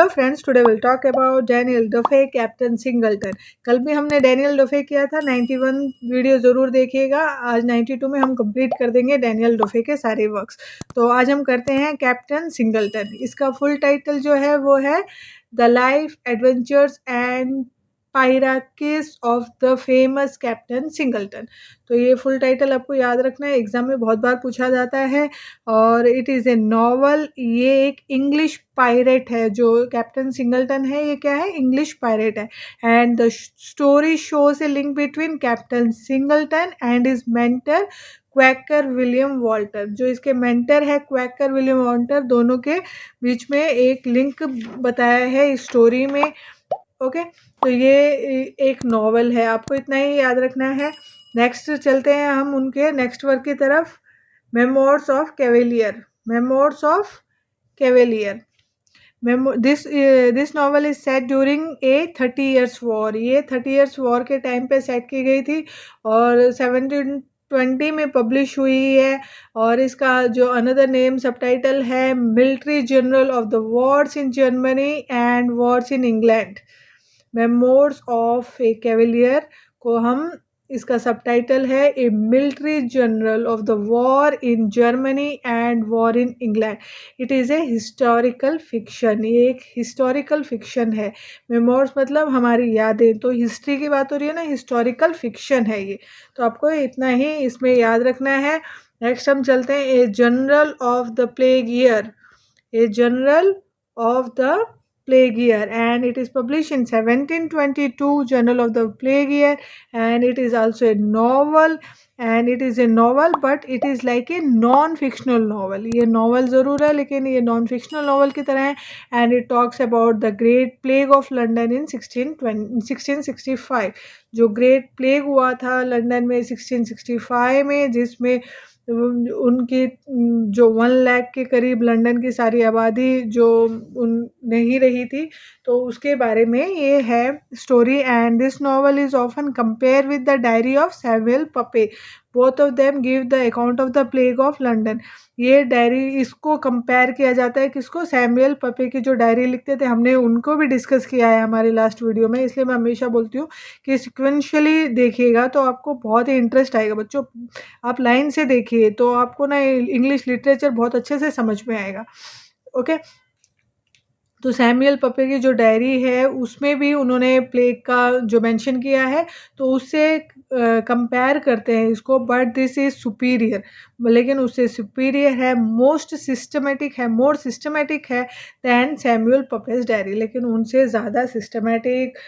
Friends, today will talk about Daniel Defoe captain Singleton. कल भी हमने डैनियल डफे किया था, 91 वीडियो ज़रूर देखिएगा। आज 92 में हम कंप्लीट कर देंगे डैनियल डफे के सारे वर्क्स। तो आज हम करते हैं कैप्टन सिंगलटन। इसका फुल टाइटल जो है वो है the life adventures and piracies of the famous captain Singleton. तो ये फुल टाइटल आपको याद रखना है, एग्जाम में बहुत बार पूछा जाता है। और इट इज़ ए नॉवल। ये एक इंग्लिश पायरेट है, जो कैप्टन सिंगलटन है ये क्या है, इंग्लिश पायरेट है। And the story shows a link between captain Singleton and his mentor Quaker William Walters. जो इसके मेंटर है क्वैकर विलियम वॉल्टर, दोनों के बीच में एक लिंक बताया है इस स्टोरी में। ओके, तो ये एक नॉवल है, आपको इतना ही याद रखना है। नेक्स्ट चलते हैं हम उनके नेक्स्ट वर्क की तरफ। Memoirs of cavalier. Memoirs of cavalier. This novel is set during a 30 years war. ये 30 ईयर्स वॉर के टाइम पे सेट की गई थी और 1720 में पब्लिश हुई है। और इसका जो अनदर नेम सबटाइटल है military journal of the wars in Germany and wars in England. Memoirs of a cavalier को हम, इसका सबटाइटल है a military journal of the war in Germany and war in England. It is a historical fiction. ये एक historical fiction है। Memoirs मतलब हमारी यादें, तो हिस्ट्री की बात हो रही है ना, हिस्टोरिकल फिक्शन है ये। तो आपको इतना ही इसमें याद रखना है। नेक्स्ट हम चलते हैं a journal of the plague year. A journal of the Plague Year, and it is published in 1722, Journal of the Plague Year, and it is also a novel, and it is a novel but it is like a non-fictional novel. ये novel ज़रूर है लेकिन ये non-fictional novel की तरह है। and it talks about the Great Plague of London in 1665। जो Great Plague हुआ था लंदन में 1665 में, जिसमें उनकी जो 1 लाख के करीब लंदन की सारी आबादी जो उन नहीं रही थी, तो उसके बारे में ये है story. And this novel is often compare with the diary of Samuel Pepys. Both of them give the account of the plague of London. ये डायरी, इसको कंपेयर किया जाता है किसको, सैमुअल पपे की जो डायरी लिखते थे, हमने उनको भी डिस्कस किया है हमारी लास्ट वीडियो में। इसलिए मैं हमेशा बोलती हूँ कि सिक्वेंशली देखिएगा तो आपको बहुत ही इंटरेस्ट आएगा। बच्चों, आप लाइन से देखिए तो आपको ना इंग्लिश लिटरेचर बहुत अच्छे से समझ में आएगा। ओके, तो सैमुअल पपे की जो डायरी है उसमें भी उन्होंने प्लेग का जो मेंशन किया है, तो उससे कंपेयर करते हैं इसको, बट दिस इज सुपीरियर। लेकिन उससे सुपीरियर है, मोस्ट सिस्टमेटिक है, मोर सिस्टमेटिक है दैन सैमुअल पपेज डायरी। लेकिन उनसे ज़्यादा सिस्टमेटिक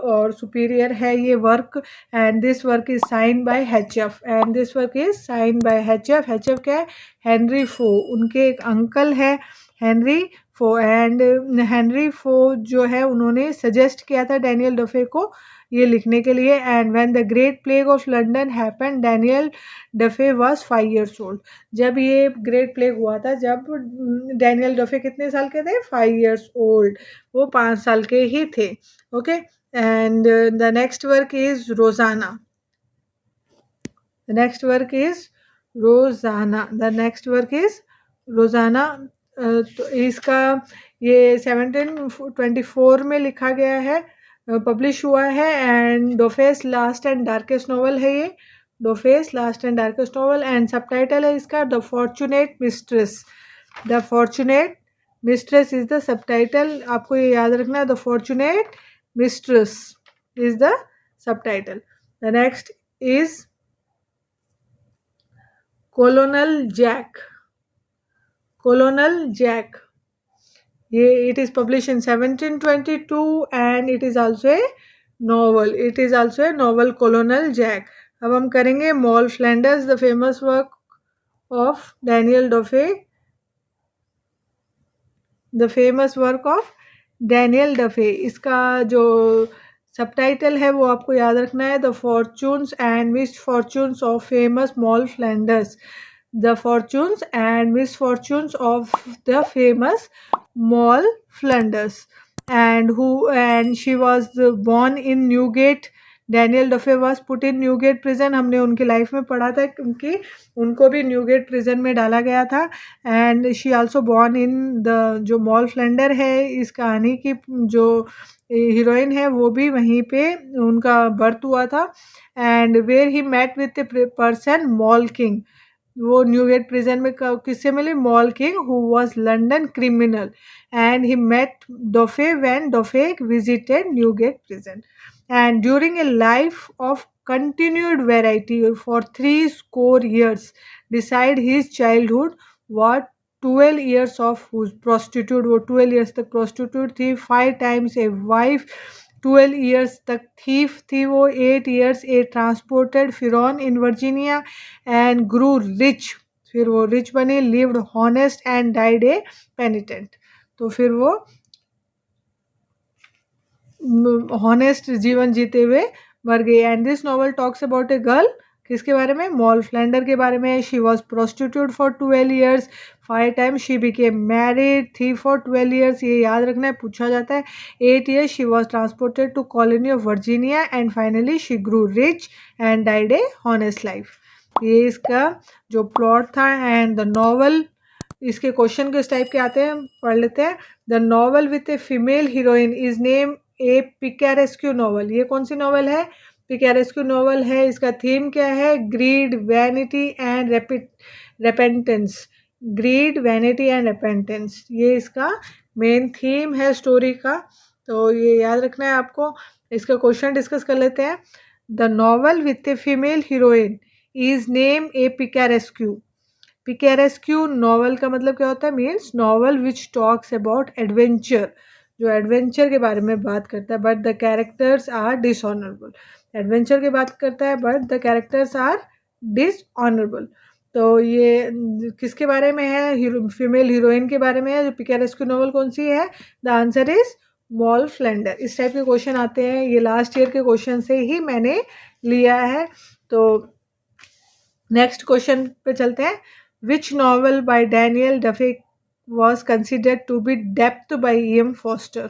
और सुपीरियर है ये work. And this work is sign by H F. And this work is sign by H F. H F क्या है, हेनरी फो। उनके एक अंकल है Henry Foe. And Henry Foe जो है उन्होंने सजेस्ट किया था डैनियल डफे को ये लिखने के लिए। And when the great plague of London happen Daniel Defoe was 5 years old। जब ये ग्रेट प्लेग हुआ था, जब डैनियल डफे कितने साल के थे, 5 years old, वो 5 साल के ही थे। Okay, and the next work is रोजाना। द नेक्स्ट वर्क इज रोजाना। द नेक्स्ट वर्क इज रोजाना। तो इसका ये 1724 में लिखा गया है, पब्लिश हुआ है। And Defoe's last and darkest novel है ये, Defoe's last and darkest novel. And subtitle है इसका the fortunate mistress. The fortunate mistress is the subtitle. आपको ये याद रखना है, the fortunate mistress is the subtitle. The next is colonel Jack. Colonel Jack. It is published in 1722 and it is also a novel. It is also a novel, Colonel Jack. अब हम करेंगे Moll Flanders, the famous work of Daniel Defoe. The famous work of Daniel Defoe. इसका जो subtitle है वो आपको याद रखना है, the fortunes and misfortunes of famous mall Flanders. The fortunes and misfortunes of the famous Moll Flanders, and she was born in Newgate, Daniel Defoe was put in Newgate prison, हमने उनकी life में पढ़ा था क्योंकि उनको भी NuGet prison में डाला गया था। And she also born in the, जो मॉल फ्लेंडर है इस कहानी की जो हीरोइन है वो भी वहीं पे उनका बर्थ हुआ था। And where he met with the person Moll King, वो न्यूगेट प्रिजन में किससे मिले, Moll King who was London criminal, and he met Defoe when Defoe visited Newgate prison. And during a life of continued variety for 3 years beside his childhood, what 12 years of whose prostitute, वो 12 years तक prostitute थी, 5 times a wife, 12 years तक thief थी वो, 8 years a transported फिरौन in Virginia and grew rich, फिर वो rich बनी, lived honest and died a penitent, तो फिर वो हॉनेस्ट जीवन जीते हुए मर गई। And this novel talks about a girl, किसके बारे में, मॉल फ्लेंडर के बारे में। She was prostitute for 12 years, 5 times she became married, थी फॉर 12 years, ये याद रखना है, पूछा जाता है। 8 years she was transported to colony of Virginia and finally she grew rich and died a honest life. ये इसका जो प्लॉट था। एंड द नॉवल, इसके क्वेश्चन किस टाइप के आते हैं पढ़ लेते हैं। The novel with a female heroine is name a picaresque novel, ये कौन सी नॉवल है, पिकारेस्क्यू नॉवल है। इसका थीम क्या है, greed, vanity and repentance, greed, vanity and repentance, ये इसका मेन थीम है स्टोरी का, तो ये याद रखना है आपको। इसका क्वेश्चन डिस्कस कर लेते हैं। The novel with a female heroine is name a picaresque. Picaresque novel का मतलब क्या होता है, means novel which talks about adventure, जो एडवेंचर के बारे में बात करता है, but the characters are dishonourable, adventure की बात करता है but the characters are dishonourable. तो ये किसके बारे में है, फीमेल हीरोइन के बारे में है। जो पिकारेस्क्यू नॉवल कौन सी है, the answer is mall Flander. इस टाइप के क्वेश्चन आते हैं, ये लास्ट ईयर के क्वेश्चन से ही मैंने लिया है। तो नेक्स्ट क्वेश्चन पे चलते हैं। Which novel by Daniel Defoe was considered to be depth by E.M. Forster?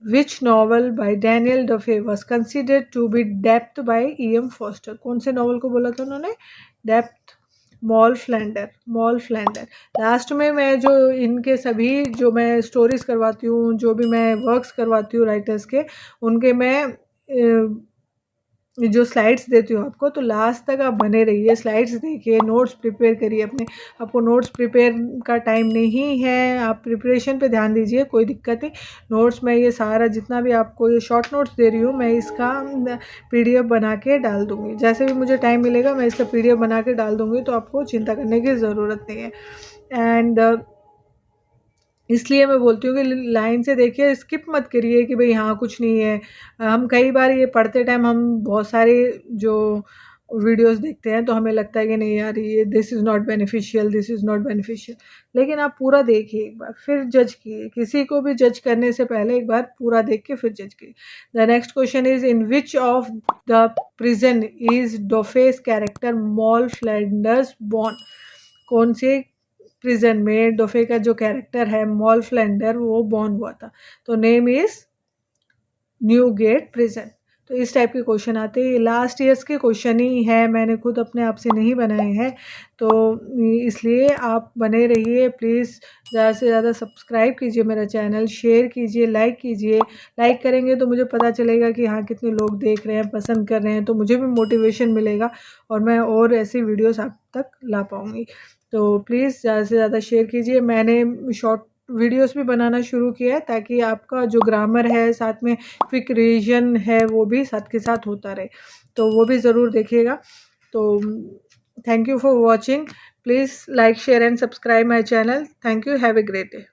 Which novel by Daniel Defoe was considered to be depth by E.M. Forster? कौन से नॉवल को बोला था उन्होंने, depth, mall Flander, mall Flander. Last में मैं जो इनके सभी जो मैं स्टोरीज करवाती हूँ, जो भी मैं वर्क्स करवाती हूँ राइटर्स के, उनके मैं जो स्लाइड्स देती हूँ आपको, तो लास्ट तक आप बने रहिए, स्लाइड्स देखिए, नोट्स प्रिपेयर करिए अपने। आपको नोट्स प्रिपेयर का टाइम नहीं है, आप प्रिपरेशन पे ध्यान दीजिए, कोई दिक्कत नहीं। नोट्स मैं ये सारा जितना भी आपको ये शॉर्ट नोट्स दे रही हूँ, मैं इसका PDF बना के डाल दूँगी, जैसे भी मुझे टाइम मिलेगा मैं इसका PDF बना के डाल दूँगी, तो आपको चिंता करने की ज़रूरत नहीं है। एंड इसलिए मैं बोलती हूँ कि लाइन से देखिए, स्किप मत करिए कि भाई हाँ कुछ नहीं है। हम कई बार ये पढ़ते टाइम हम बहुत सारे जो वीडियोस देखते हैं तो हमें लगता है कि नहीं यार ये this is not beneficial, this is not beneficial, लेकिन आप पूरा देखिए एक बार, फिर जज कीजिए। किसी को भी जज करने से पहले एक बार पूरा देख के फिर जज कीजिए। The next question is, in which of the prison is Defoe's character Moll Flanders born? कौन से प्रिजन में डोफे का जो कैरेक्टर है मॉल फ्लेंडर वो बॉर्न हुआ था? तो नेम इज न्यूगेट प्रिजन। तो इस टाइप के क्वेश्चन आते हैं, लास्ट ईयर्स के क्वेश्चन ही है, मैंने खुद अपने आप से नहीं बनाए हैं, तो इसलिए आप बने रहिए प्लीज़। ज़्यादा से ज़्यादा सब्सक्राइब कीजिए मेरा चैनल, शेयर कीजिए, लाइक कीजिए। लाइक करेंगे तो मुझे पता चलेगा कि हाँ कितने लोग देख रहे हैं, पसंद कर रहे हैं, तो मुझे भी मोटिवेशन मिलेगा और मैं और ऐसी वीडियोस आप तक ला पाऊँगी। तो प्लीज़ ज़्यादा से ज़्यादा शेयर कीजिए। मैंने शॉर्ट वीडियोस भी बनाना शुरू किया है ताकि आपका जो ग्रामर है, साथ में क्विक रिवीजन है, वो भी साथ के साथ होता रहे, तो वो भी ज़रूर देखिएगा। तो thank you for watching, please like, share and subscribe my channel. Thank you, have a great day.